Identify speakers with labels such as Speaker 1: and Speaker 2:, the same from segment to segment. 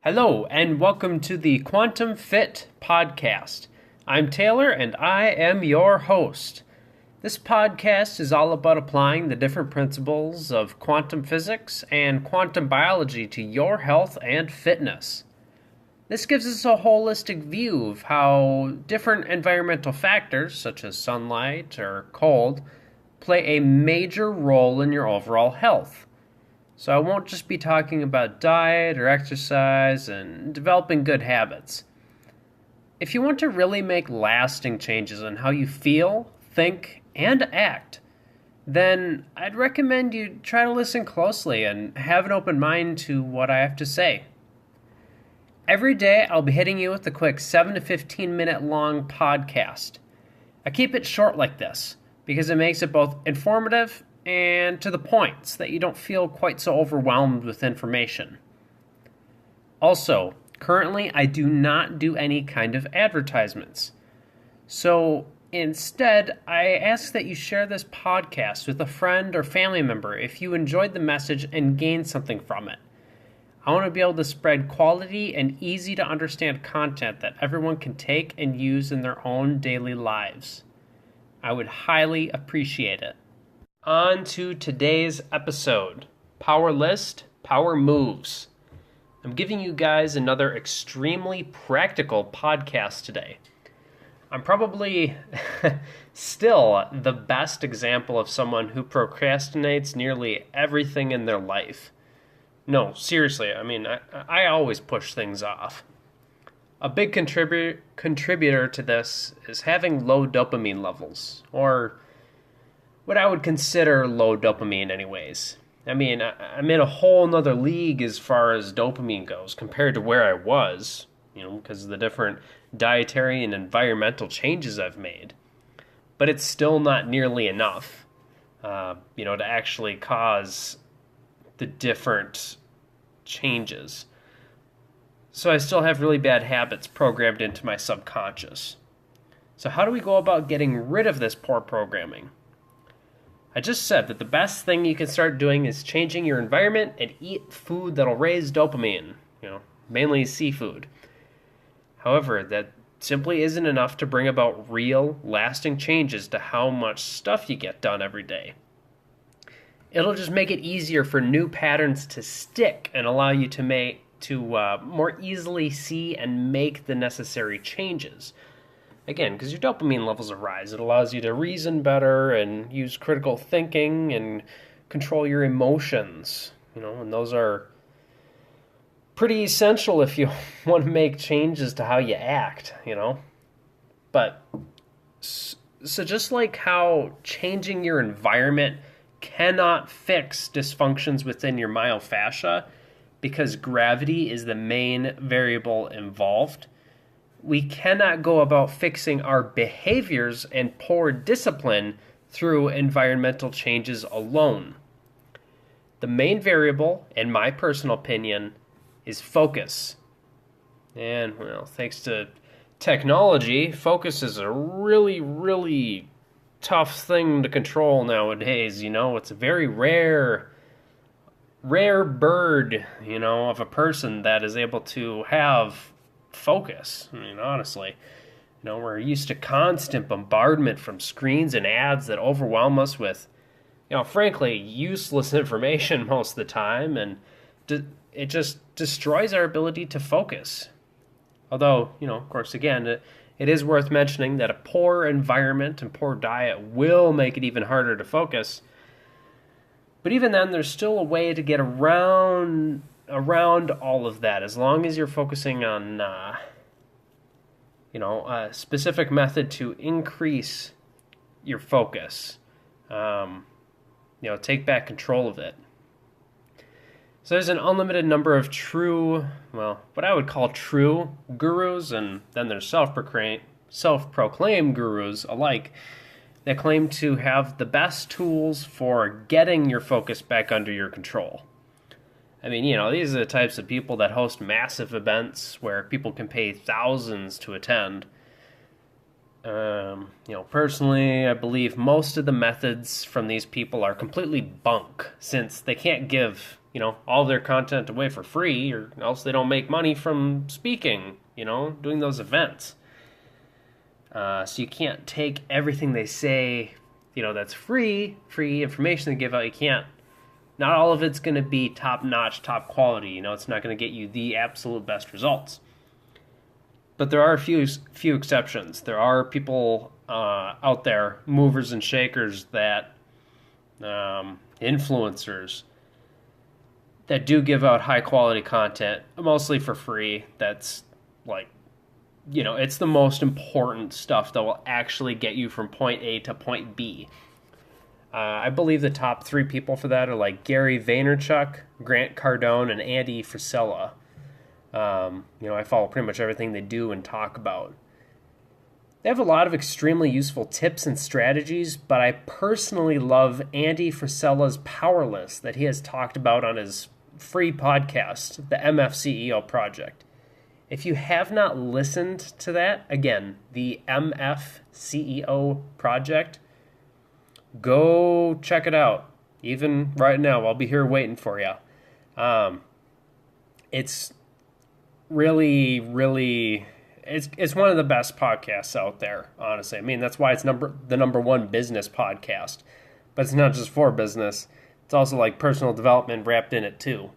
Speaker 1: Hello, and welcome to the Quantum Fit Podcast. I'm Taylor, and I am your host. This podcast is all about applying the different principles of quantum physics and quantum biology to your health and fitness. This gives us a holistic view of how different environmental factors, such as sunlight or cold, play a major role in your overall health. So I won't just be talking about diet or exercise and developing good habits. If you want to really make lasting changes in how you feel, think, and act, then I'd recommend you try to listen closely and have an open mind to what I have to say. Every day I'll be hitting you with a quick 7 to 15 minute long podcast. I keep it short like this because it makes it both informative and to the point so that you don't feel quite so overwhelmed with information. Also, currently I do not do any kind of advertisements. So instead, I ask that you share this podcast with a friend or family member if you enjoyed the message and gained something from it. I want to be able to spread quality and easy to understand content that everyone can take and use in their own daily lives. I would highly appreciate it. On to today's episode. Power List, Power Moves. I'm giving you guys another extremely practical podcast today. I'm probably still the best example of someone who procrastinates nearly everything in their life. No, seriously, I always push things off. A big contributor to this is having low dopamine levels, or what I would consider low dopamine anyways. I'm in a whole nother league as far as dopamine goes compared to where I was, because of the different dietary and environmental changes I've made. But it's still not nearly enough, to actually cause the different changes. So I still have really bad habits programmed into my subconscious. So how do we go about getting rid of this poor programming? I just said that the best thing you can start doing is changing your environment and eat food that'll raise dopamine, mainly seafood. However, that simply isn't enough to bring about real, lasting changes to how much stuff you get done every day. It'll just make it easier for new patterns to stick and allow you to more easily see and make the necessary changes. Again, because your dopamine levels rise, it allows you to reason better and use critical thinking and control your emotions, and those are pretty essential if you want to make changes to how you act, But, so just like how changing your environment cannot fix dysfunctions within your myofascia because gravity is the main variable involved, we cannot go about fixing our behaviors and poor discipline through environmental changes alone. The main variable, in my personal opinion, is focus. And, thanks to technology, focus is a really, really tough thing to control nowadays. It's a very rare bird, of a person that is able to have focus. Honestly, we're used to constant bombardment from screens and ads that overwhelm us with, frankly, useless information most of the time, and it just destroys our ability to focus. Although, of course, again, it is worth mentioning that a poor environment and poor diet will make it even harder to focus. But even then, there's still a way to get around all of that, as long as you're focusing on, a specific method to increase your focus. Take back control of it. So there's an unlimited number of what I would call true gurus, and then there's self-proclaimed gurus alike that claim to have the best tools for getting your focus back under your control. These are the types of people that host massive events where people can pay thousands to attend. Personally, I believe most of the methods from these people are completely bunk, since they can't give all their content away for free, or else they don't make money from speaking, doing those events. So you can't take everything they say, that's free information they give out. You can't, not all of it's going to be top-notch, top quality. It's not going to get you the absolute best results. But there are a few exceptions. There are people out there, movers and shakers, that influencers that do give out high-quality content, mostly for free. That's like, it's the most important stuff that will actually get you from point A to point B. I believe the top 3 people for that are like Gary Vaynerchuk, Grant Cardone, and Andy Frisella. I follow pretty much everything they do and talk about. They have a lot of extremely useful tips and strategies, but I personally love Andy Frisella's Power List that he has talked about on his free podcast, the MF Project. If you have not listened to that, again, the MF Project, go check it out. Even right now, I'll be here waiting for you. It's really, really, it's one of the best podcasts out there, honestly. I mean, that's why it's the number one business podcast. But it's not just for business. It's also like personal development wrapped in it too.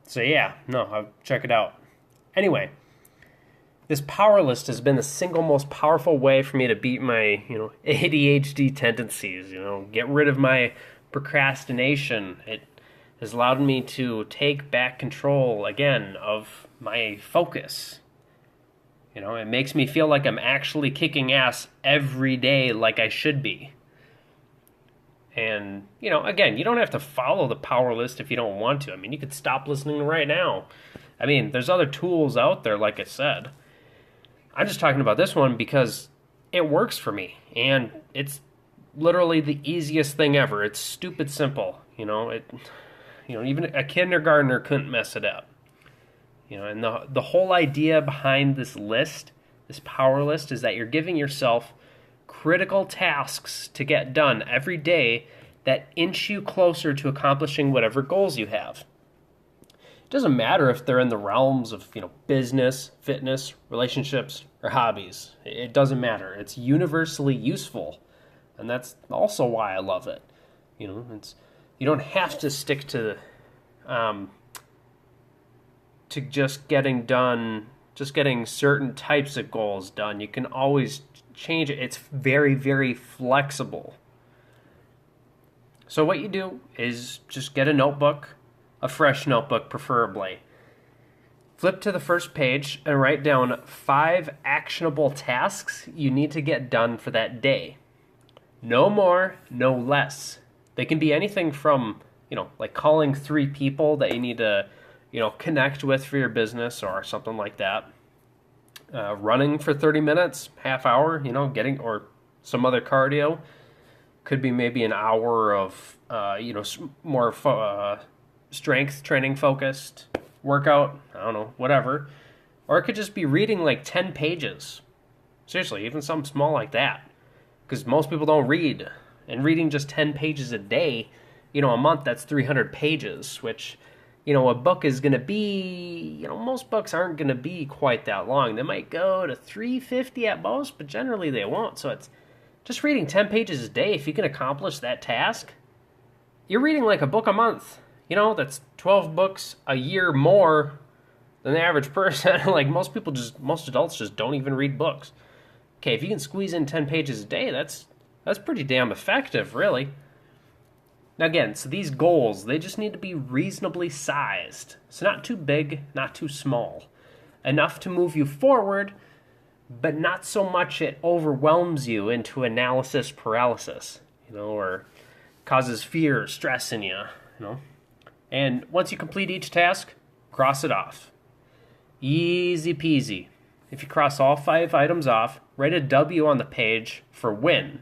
Speaker 1: So yeah, I'll check it out. Anyway, this power list has been the single most powerful way for me to beat my, ADHD tendencies, get rid of my procrastination. It has allowed me to take back control, again, of my focus. It makes me feel like I'm actually kicking ass every day like I should be. And, again, you don't have to follow the power list if you don't want to. I mean, you could stop listening right now. I mean, there's other tools out there, like I said. I'm just talking about this one because it works for me. And it's literally the easiest thing ever. It's stupid simple. Even a kindergartner couldn't mess it up. And the whole idea behind this list, this power list, is that you're giving yourself critical tasks to get done every day that inch you closer to accomplishing whatever goals you have. It doesn't matter if they're in the realms of, business, fitness, relationships, or hobbies. It doesn't matter. It's universally useful. And that's also why I love it. You don't have to stick to just getting certain types of goals done. You can always change it. It's very, very flexible. So what you do is just get a notebook, a fresh notebook preferably. Flip to the first page and write down 5 actionable tasks you need to get done for that day. No more, no less. They can be anything from, like calling 3 people that you need to, connect with for your business or something like that. Running for 30 minutes, half hour, or some other cardio. Could be maybe an hour of, more strength training focused workout. I don't know, whatever. Or it could just be reading like 10 pages. Seriously, even something small like that. Because most people don't read. And reading just 10 pages a day, a month, that's 300 pages, which, a book is going to be, most books aren't going to be quite that long. They might go to 350 at most, but generally they won't. So it's just reading 10 pages a day. If you can accomplish that task, you're reading like a book a month. That's 12 books a year more than the average person. Like most adults just don't even read books. Okay, if you can squeeze in 10 pages a day, that's pretty damn effective, really. Now again, so these goals, they just need to be reasonably sized. So not too big, not too small. Enough to move you forward, but not so much it overwhelms you into analysis paralysis, or causes fear or stress in you, And once you complete each task, cross it off. Easy peasy. If you cross all 5 items off, write a W on the page for win.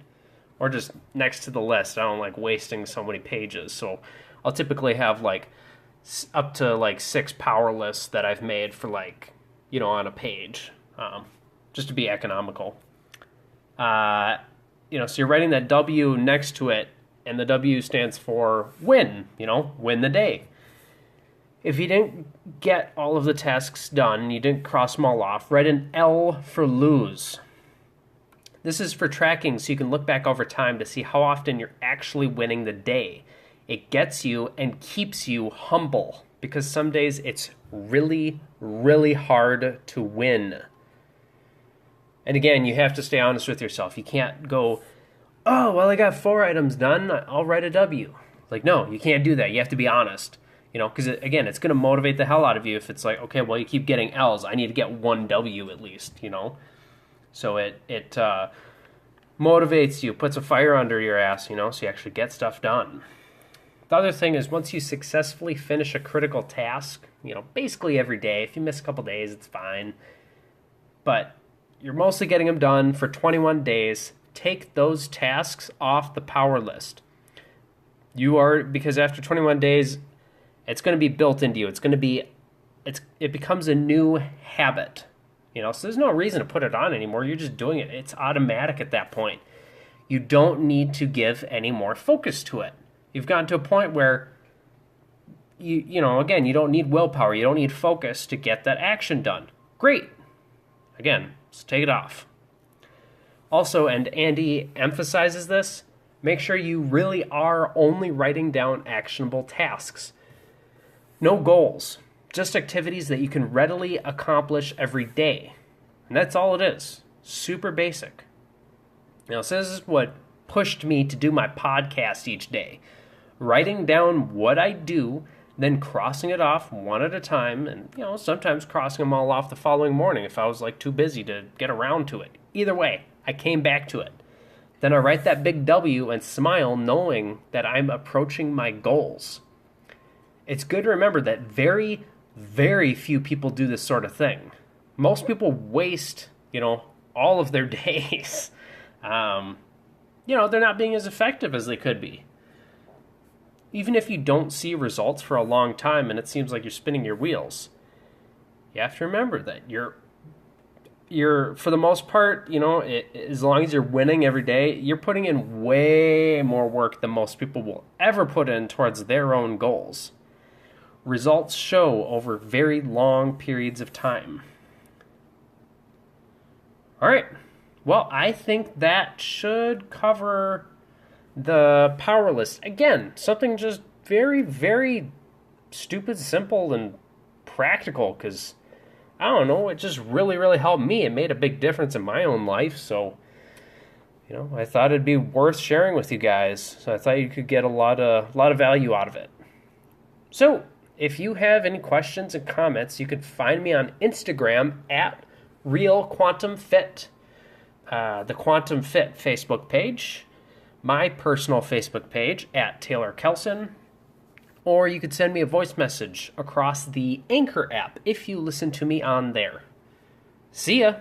Speaker 1: Or just next to the list. I don't like wasting so many pages. So I'll typically have up to 6 power lists that I've made for on a page. Just to be economical. So you're writing that W next to it. And the W stands for win, win the day. If you didn't get all of the tasks done, you didn't cross them all off, write an L for lose. This is for tracking so you can look back over time to see how often you're actually winning the day. It gets you and keeps you humble because some days it's really, really hard to win. And again, you have to stay honest with yourself. You can't go, oh, well, I got 4 items done, I'll write a W. Like, no, you can't do that. You have to be honest. Because, again, it's going to motivate the hell out of you if it's like, okay, well, you keep getting L's. I need to get 1 W at least, So it motivates you, puts a fire under your ass, so you actually get stuff done. The other thing is once you successfully finish a critical task, basically every day, if you miss a couple days, it's fine. But you're mostly getting them done for 21 days. Take those tasks off the power list. Because after 21 days, it's going to be built into you. It becomes a new habit. So there's no reason to put it on anymore. You're just doing it. It's automatic at that point. You don't need to give any more focus to it. You've gotten to a point where again, you don't need willpower. You don't need focus to get that action done. Great. Again, let's take it off. Also, and Andy emphasizes this, make sure you really are only writing down actionable tasks. No goals, just activities that you can readily accomplish every day. And that's all it is. Super basic. So this is what pushed me to do my podcast each day. Writing down what I do, then crossing it off one at a time, and sometimes crossing them all off the following morning if I was too busy to get around to it. Either way, I came back to it. Then I write that big W and smile knowing that I'm approaching my goals. It's good to remember that very, very few people do this sort of thing. Most people waste, all of their days. They're not being as effective as they could be. Even if you don't see results for a long time and it seems like you're spinning your wheels, you have to remember that you're for the most part, as long as you're winning every day, you're putting in way more work than most people will ever put in towards their own goals. Results show over very long periods of time. All right. Well, I think that should cover the power list. Again, something just very, very stupid, simple, and practical because, I don't know, it just really, really helped me. It made a big difference in my own life, so, I thought it'd be worth sharing with you guys. So I thought you could get a lot of value out of it. So, if you have any questions and comments, you can find me on Instagram at RealQuantumFit, the Quantum Fit Facebook page, my personal Facebook page at Taylor Kelson, or you could send me a voice message across the Anchor app if you listen to me on there. See ya!